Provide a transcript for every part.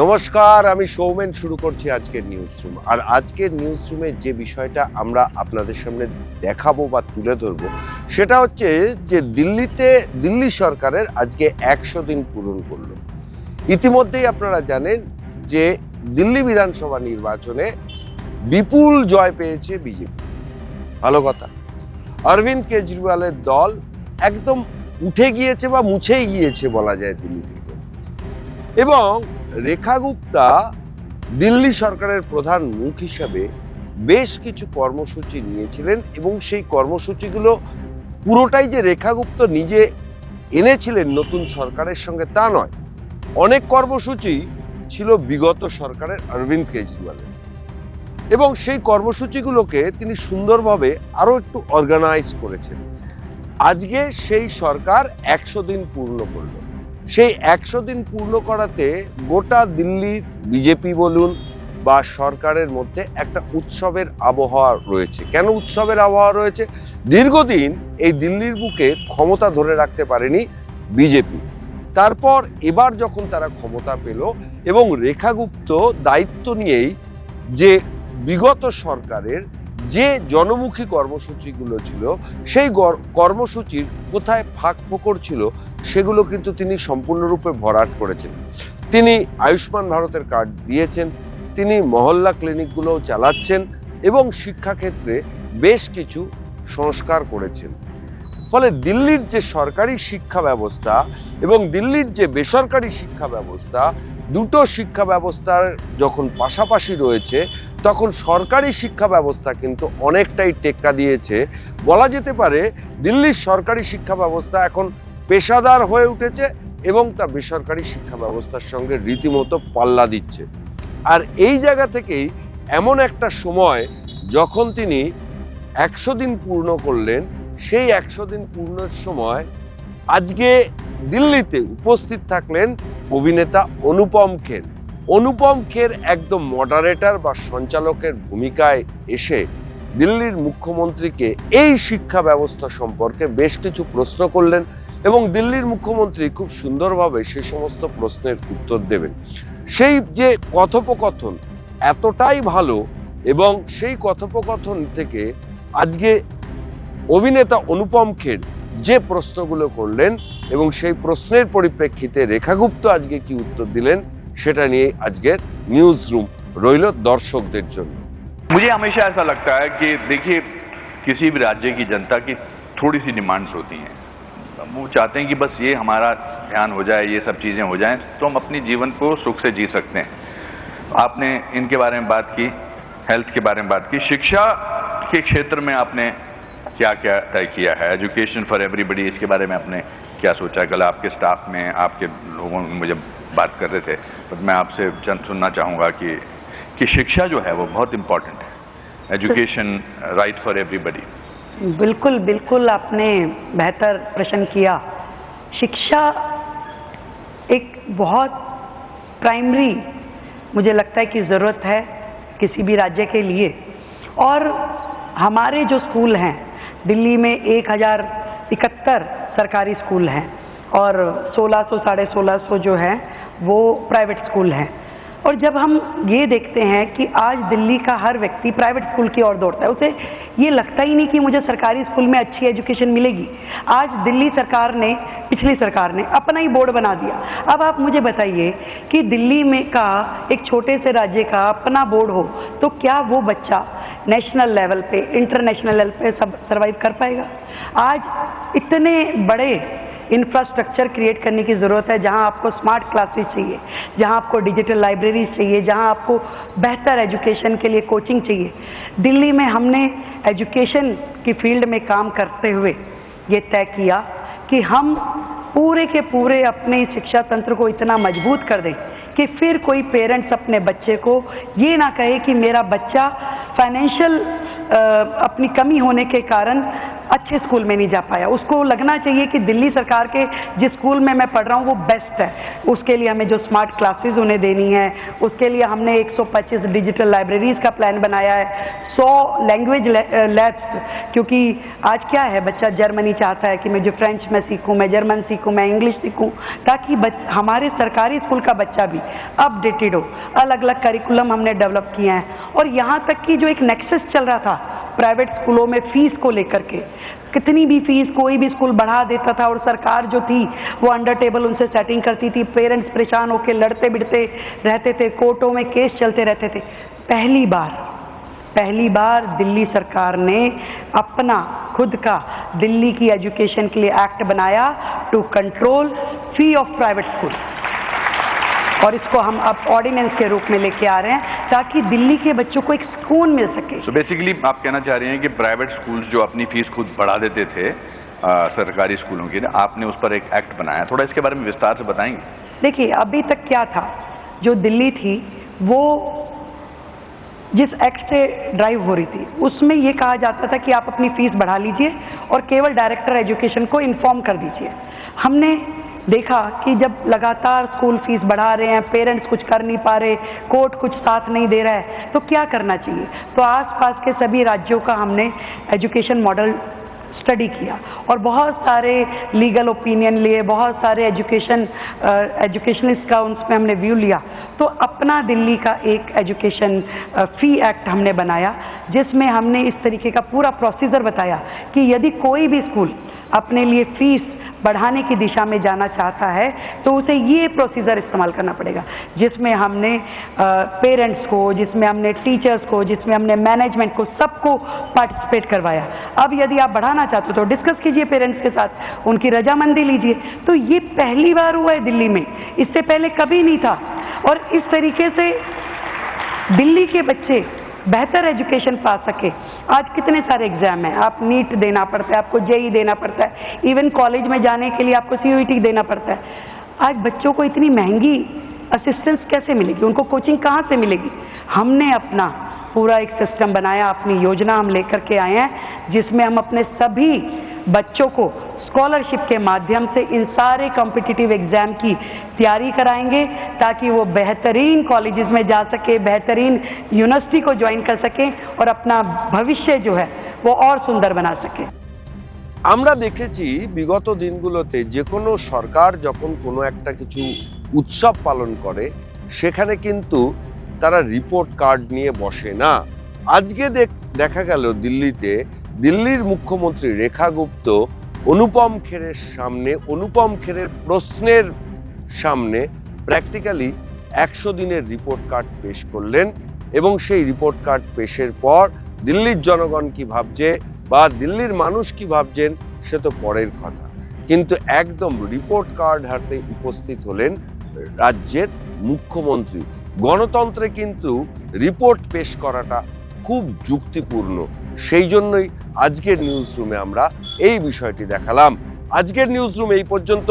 নমস্কার, আমি সৌমেন শুরু করছি আজকের নিউজ রুম। আর আজকের নিউজ রুমে যে বিষয়টা আমরা আপনাদের সামনে দেখাবো বা তুলে ধরবো সেটা হচ্ছে যে দিল্লি সরকারের আজকে 100 দিন পূরণ করলো। ইতিমধ্যেই আপনারা জানেন যে দিল্লি বিধানসভা নির্বাচনে বিপুল জয় পেয়েছে বিজেপি। ভালো কথা, অরবিন্দ কেজরিওয়ালের দল একদম উঠে গিয়েছে বা মুছেই গিয়েছে বলা যায় দিল্লি থেকে। এবং রেখা গুপ্তা দিল্লি সরকারের প্রধান মুখ হিসাবে বেশ কিছু কর্মসূচি নিয়েছিলেন এবং সেই কর্মসূচিগুলো পুরোটাই যে রেখা গুপ্ত নিজে এনেছিলেন নতুন সরকারের সঙ্গে তা নয়। অনেক কর্মসূচি ছিল বিগত সরকারের অরবিন্দ কেজরিওয়ালের এবং সেই কর্মসূচিগুলোকে তিনি সুন্দরভাবে আরো একটু অর্গানাইজ করেছেন। আজকে সেই সরকার 100 দিন পূর্ণ করলো। সেই 100 দিন পূর্ণ করাতে গোটা দিল্লির বিজেপি বলুন বা সরকারের মধ্যে একটা উৎসবের আবহাওয়া রয়েছে। কেন উৎসবের আবহাওয়া রয়েছে? দীর্ঘদিন এই দিল্লির বুকে ক্ষমতা ধরে রাখতে পারেনি বিজেপি। তারপর এবার যখন তারা ক্ষমতা পেল এবং রেখা গুপ্ত দায়িত্ব নিয়েই যে বিগত সরকারের যে জনমুখী কর্মসূচিগুলো ছিল সেই কর্মসূচির কোথায় ফাঁক ফোকর ছিল সেগুলো কিন্তু তিনি সম্পূর্ণরূপে ভরাট করেছেন। তিনি আয়ুষ্মান ভারতের কার্ড দিয়েছেন, তিনি মহল্লা ক্লিনিকগুলোও চালাচ্ছেন এবং শিক্ষাক্ষেত্রে বেশ কিছু সংস্কার করেছেন। ফলে দিল্লির যে সরকারি শিক্ষা ব্যবস্থা এবং দিল্লির যে বেসরকারি শিক্ষা ব্যবস্থা, দুটো শিক্ষা ব্যবস্থার যখন পাশাপাশি রয়েছে তখন সরকারি শিক্ষা ব্যবস্থা কিন্তু অনেকটাই টেক্কা দিয়েছে। বলা যেতে পারে দিল্লির সরকারি শিক্ষা ব্যবস্থা এখন পেশাদার হয়ে উঠেছে এবং তা বেসরকারি শিক্ষা ব্যবস্থার সঙ্গে রীতিমতো পাল্লা দিচ্ছে। আর এই জায়গা থেকেই এমন একটা সময় যখন তিনি 100 দিন পূর্ণ করলেন, সেই 100 দিন পূর্ণের সময় আজকে দিল্লিতে উপস্থিত থাকলেন অভিনেতা অনুপম খের। অনুপম খের একদম মডারেটর বা সঞ্চালকের ভূমিকায় এসে দিল্লির মুখ্যমন্ত্রীকে এই শিক্ষা ব্যবস্থা সম্পর্কে বেশ কিছু প্রশ্ন করলেন এবং দিল্লির মুখ্যমন্ত্রী খুব সুন্দরভাবে সে সমস্ত প্রশ্নের উত্তর দেবেন। সেই যে কথোপকথন এতটাই ভালো এবং সেই কথোপকথন থেকে আজকে অভিনেতা অনুপম খের যে প্রশ্নগুলো করলেন এবং সেই প্রশ্নের পরিপ্রেক্ষিতে রেখা গুপ্ত আজকে কি উত্তর দিলেন সেটা নিয়ে আজকের নিউজ রুম রইল দর্শকদের জন্য। मुझे हमेशा ऐसा लगता है कि देखिए, किसी भी राज्य की जनता की थोड़ी सी डिमांड्स होती हैं। वो चाहते हैं कि बस ये हमारा ध्यान हो जाए, ये सब चीज़ें हो जाएं तो हम अपनी जीवन को सुख से जी सकते हैं। आपने इनके बारे में बात की, हेल्थ के बारे में बात की, शिक्षा के क्षेत्र में आपने क्या क्या तय किया है, एजुकेशन फॉर एवरीबडी, इसके बारे में आपने क्या सोचा? कल आपके स्टाफ में आपके लोगों मुझे बात कर रहे थे, तो मैं आपसे सुनना चाहूँगा कि शिक्षा जो है वो बहुत इम्पोर्टेंट है, एजुकेशन राइट फॉर एवरीबडी। बिल्कुल बिल्कुल, आपने बेहतर प्रश्न किया। शिक्षा एक बहुत प्राइमरी मुझे लगता है कि ज़रूरत है किसी भी राज्य के लिए। और हमारे जो स्कूल हैं दिल्ली में 1071 सरकारी स्कूल हैं और 1600 साढ़े 1600 जो हैं वो प्राइवेट स्कूल हैं। और जब हम ये देखते हैं कि आज दिल्ली का हर व्यक्ति प्राइवेट स्कूल की ओर दौड़ता है, उसे ये लगता ही नहीं कि मुझे सरकारी स्कूल में अच्छी एजुकेशन मिलेगी। आज दिल्ली सरकार ने, पिछली सरकार ने अपना ही बोर्ड बना दिया। अब आप मुझे बताइए कि दिल्ली में का एक छोटे से राज्य का अपना बोर्ड हो तो क्या वो बच्चा नेशनल लेवल पे, इंटरनेशनल लेवल पे सब सर्वाइव कर पाएगा? आज इतने बड़े इंफ्रास्ट्रक्चर क्रिएट करने की ज़रूरत है, जहां आपको स्मार्ट क्लासेस चाहिए, जहां आपको डिजिटल लाइब्रेरीज चाहिए, जहां आपको बेहतर एजुकेशन के लिए कोचिंग चाहिए। दिल्ली में हमने एजुकेशन की फील्ड में काम करते हुए ये तय किया कि हम पूरे के पूरे अपने शिक्षा तंत्र को इतना मजबूत कर दें कि फिर कोई पेरेंट्स अपने बच्चे को ये ना कहे कि मेरा बच्चा फाइनेंशियल अपनी कमी होने के कारण अच्छे स्कूल में नहीं जा पाया। उसको लगना चाहिए कि दिल्ली सरकार के जिस स्कूल में मैं पढ़ रहा हूँ वो बेस्ट है। उसके लिए हमें जो स्मार्ट क्लासेस उन्हें देनी है, उसके लिए हमने 125 डिजिटल लाइब्रेरीज का प्लान बनाया है, 100 लैंग्वेज लैब्स, क्योंकि आज क्या है, बच्चा जर्मनी चाहता है कि मैं जो फ्रेंच में सीखूं, मैं जर्मन सीखूं, मैं इंग्लिश सीखूं, ताकि हमारे सरकारी स्कूल का बच्चा भी अपडेटेड हो। अलग अलग करिकुलम हमने डेवलप किए हैं। और यहाँ तक कि जो एक नेक्सस चल रहा था प्राइवेट स्कूलों में फीस को लेकर के, कितनी भी फीस कोई भी स्कूल बढ़ा देता था और सरकार जो थी वो अंडर टेबल उनसे सेटिंग करती थी, पेरेंट्स परेशान होकर लड़ते बिड़ते रहते थे, कोर्टों में केस चलते रहते थे। पहली बार दिल्ली सरकार ने अपना खुद का दिल्ली की एजुकेशन के लिए एक्ट बनाया to control fee of private school, और इसको हम अब ऑर्डिनेंस के रूप में लेके आ रहे हैं ताकि दिल्ली के बच्चों को एक सुकून मिल सके। तो बेसिकली आप कहना चाह रही हैं कि प्राइवेट स्कूल्स जो अपनी फीस खुद बढ़ा देते थे सरकारी स्कूलों के लिए, आपने उस पर एक एक्ट बनाया, थोड़ा इसके बारे में विस्तार से बताएंगे? देखिए, अभी तक क्या था, जो दिल्ली थी वो जिस एक्ट से ड्राइव हो रही थी उसमें ये कहा जाता था कि आप अपनी फीस बढ़ा लीजिए और केवल डायरेक्टर एजुकेशन को इन्फॉर्म कर दीजिए। हमने देखा कि जब लगातार स्कूल फीस बढ़ा रहे हैं, पेरेंट्स कुछ कर नहीं पा रहे, कोर्ट कुछ साथ नहीं दे रहा है, तो क्या करना चाहिए। तो आसपास के सभी राज्यों का हमने एजुकेशन मॉडल स्टडी किया और बहुत सारे लीगल ओपिनियन लिए, बहुत सारे एजुकेशनिस्ट का उसमें हमने व्यू लिया। तो अपना दिल्ली का एक एजुकेशन फी एक्ट हमने बनाया, जिसमें हमने इस तरीके का पूरा प्रोसीजर बताया कि यदि कोई भी स्कूल अपने लिए फीस बढ़ाने की दिशा में जाना चाहता है तो उसे ये प्रोसीजर इस्तेमाल करना पड़ेगा, जिसमें हमने पेरेंट्स को, जिसमें हमने टीचर्स को, जिसमें हमने मैनेजमेंट को, सबको पार्टिसिपेट करवाया। अब यदि आप बढ़ाना चाहते हो तो डिस्कस कीजिए पेरेंट्स के साथ, उनकी रजामंदी लीजिए। तो ये पहली बार हुआ है दिल्ली में, इससे पहले कभी नहीं था। और इस तरीके से दिल्ली के बच्चे बेहतर एजुकेशन पा सके। आज कितने सारे एग्जाम हैं, आप नीट देना पड़ता है, आपको जेई देना पड़ता है, इवन कॉलेज में जाने के लिए आपको सीयूईटी देना पड़ता है। आज बच्चों को इतनी महंगी असिस्टेंस कैसे मिलेगी, उनको कोचिंग कहाँ से मिलेगी। हमने अपना पूरा एक सिस्टम बनाया, अपनी योजना हम लेकर के आए हैं, जिसमें हम अपने सभी बच्चों को स्कॉलरशिप के माध्यम से इन सारे कॉम्पिटिटिव एग्जाम की तैयारी कराएंगे ताकि वो बेहतरीन कॉलेजेस में जा सके, बेहतरीन यूनिवर्सिटी को ज्वाइन कर सकें और अपना भविष्य जो है वो और सुंदर बना सके। আমরা দেখেছি বিগত দিনগুলোতে যে কোনো সরকার যখন কোনো একটা কিছু উৎসব পালন করে সেখানে কিন্তু তারা রিপোর্ট কার্ড নিয়ে বসে না। আজকে দেখা গেল দিল্লির মুখ্যমন্ত্রী রেখা গুপ্ত অনুপম খেরের সামনে, অনুপম খেরের প্রশ্নের সামনে প্র্যাকটিক্যালি 100 দিনের রিপোর্ট কার্ড পেশ করলেন এবং সেই রিপোর্ট কার্ড পেশের পর দিল্লির জনগণ কি ভাবছে বা দিল্লির মানুষ কি ভাবছেন সে তো পরের কথা, কিন্তু একদম রিপোর্ট কার্ড হাতে উপস্থিত হলেন রাজ্যের মুখ্যমন্ত্রী। গণতন্ত্রে কিন্তু রিপোর্ট পেশ করাটা খুব যুক্তিপূর্ণ, সেই জন্যই আজকের নিউজ রুমে আমরা এই বিষয়টি দেখালাম। আজকের নিউজ রুম এই পর্যন্ত।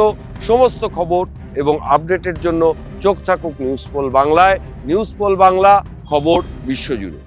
সমস্ত খবর এবং আপডেটের জন্য চোখ থাকুক নিউজ পোল বাংলায়। নিউজ পোল বাংলা, খবর বিশ্বজুড়ে।